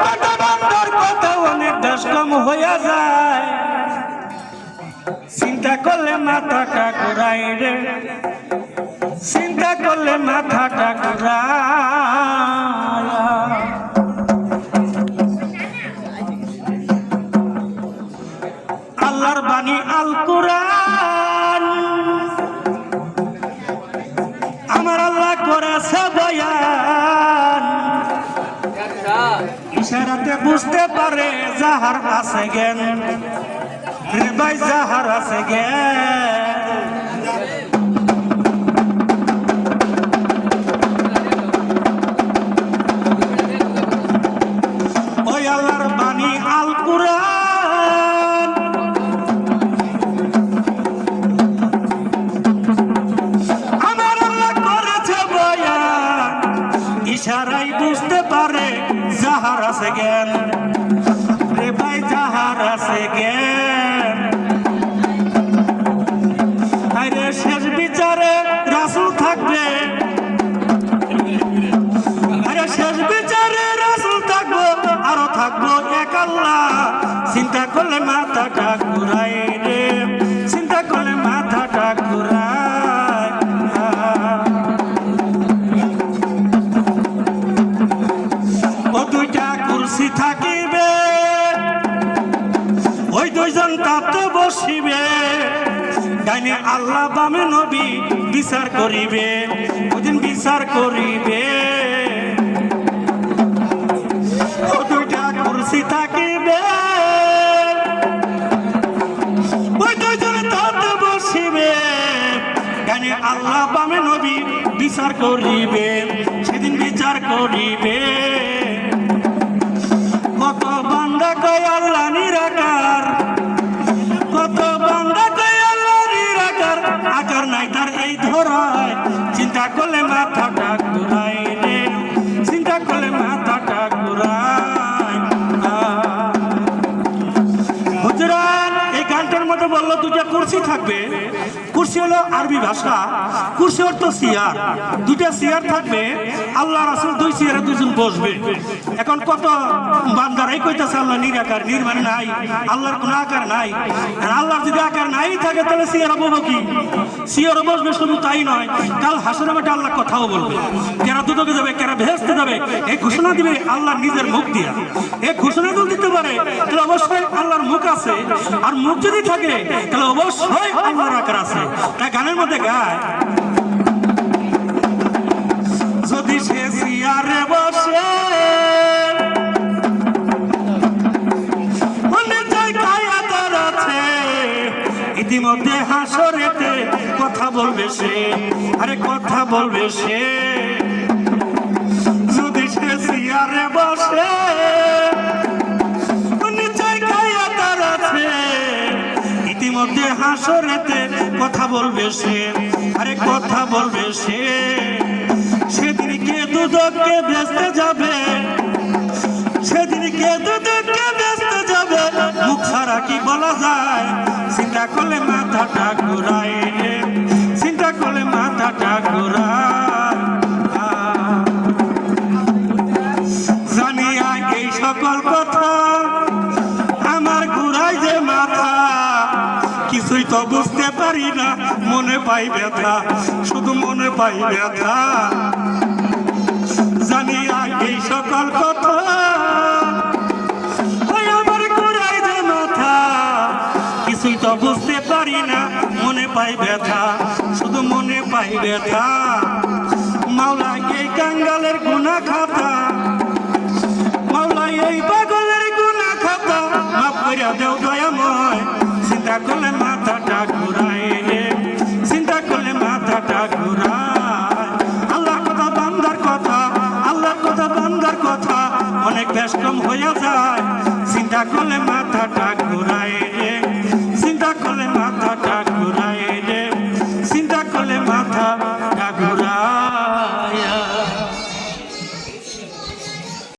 কথা বান্দার কথা অনেক বেশ কম হইয়া যায়, চিন্তা করলে মাথাটা ঘুরাই রে, চিন্তা করলে মাথাটা ঘুরায়। আল্লাহর বাণী আল কুরআন আমার আল্লাহ করেছে বয়ান, ইশারাতে বুঝতে পারে যাহার আছে জ্ঞান রে ভাই, যাহার আছে জ্ঞান। ওই আল্লাহর বাণী আল কুরআন আমার আল্লাহ করেছে বয়ান, ইশারাই বুঝতে পারে যাহার আছে জ্ঞান রে ভাই, যাহার আছে জ্ঞান। আরে শেষ বিচারে রাসূল থাকবে, আরে শেষ বিচারে রাসূল থাকবো, আরো থাকবো এক আল্লাহ। চিন্তা করলে মাথাটা ঘুরায় রে, চিন্তা করলে মাথাটা ঘুরায়। ও দুইটা কুরসি থাকিবে, ওই দুইজন তাতে বসিবে, ডাইনে আল্লাহ বামে নবী বিচার করিবে, ওদিন বিচার করিবে। ও দুইটা কুরসি থাকিবে, ওই দুইজন তাতে বসিবে, ডাইনে আল্লাহ বামে নবী বিচার করিবে, সেদিন বিচার করিবে। কত বান্দা কয় আল্লাহ নিরাকার, কত বান্দা কয় আল্লাহ নিরাকার, আকার নাই তার এই ধরায়। চিন্তা করলে মাথাটা ঘুরায় রে, চিন্তা করলে মাথাটা ঘুরায়। হুজুরান এই গানটার মধ্যে বললো দুইটা কুরসি থাকবে, কুরসি হলো আরবি ভাষা, কুরসি অর্থ চেয়ার, দুইটা চেয়ার থাকবে, আল্লাহ রাসূল দুই চেয়ারে দুজন বসবে। এখন কত বান্দারাই কইতাছে আল্লাহ নিরাকার, মানে নাই, আল্লাহর কোনো আকার নাই। আর আল্লাহর যদি আকার নাই থাকে তাহলে চেয়ারে বসবো কি? চেয়ারে বসবে। শুধু তাই নয়, কাল হাসরের মাঠে আল্লাহ কথাও বলবে, কেরা দুদকে যাবে, কেরা বেহেশতে যাবে, এই ঘোষণা দিবে আল্লাহর নিজের মুখ দিয়া। এই ঘোষণা যদি দিতে পারে তাহলে অবশ্যই আল্লাহর মুখ আছে, আর মুখ যদি থাকে তাহলে অবশ্যই আল্লাহর আকার আছে। তাই গানের মধ্যে গায়, যদি সে চেয়ারে বসে অনেক জায়গায় আকার আছে, ইতিমধ্যে হাসরেতে কথা বলবে সে, আরে কথা বলবে সে। যদি সে চেয়ারে বসে অনেক জায়গায় আকার আছে, ইতিমধ্যে হাসরেতে কথা বলবে সে, আরে কথা বলবে সে। সেদিন কে দুদককে বেচতে যাবে, সেদিন কে দুদককে বেচতে যাবে, মুখ ছাড়া কি বলা যায়? চিন্তা করলে মাথাটা ঘুরায় রে, চিন্তা করলে মাথাটা ঘুরায়। জানিয়া এই সকল কথা আমার ঘুরায় যে মাথা, কিছুই তো বুঝতে পারি না, মনে পাই ব্যথা, শুধু মনে পাই ব্যথা। জানিয়া এই সকল কথা আমার ঘুরায় যে মাথা, কিছুই তো বুঝতে পারি না, মনে পাই ব্যথা, শুধু মনে পাই ব্যথা। মাওলা এই কাঙ্গালের গুনাহ খাতা, মাওলা এই পাগলের গুনাহ খাতা মাফ কইরা দেও দয়াময়। চিন্তা করলে মাথাটা ঘুরায় রে, চিন্তা করলে মাথাটা ঘুরায়। আল্লাহর কথা বান্দার কথা, আল্লাহর কথা বান্দার কথা অনেক বেশ কম হইয়া যায়, চিন্তা করলে মাথাটা ঘুরায়।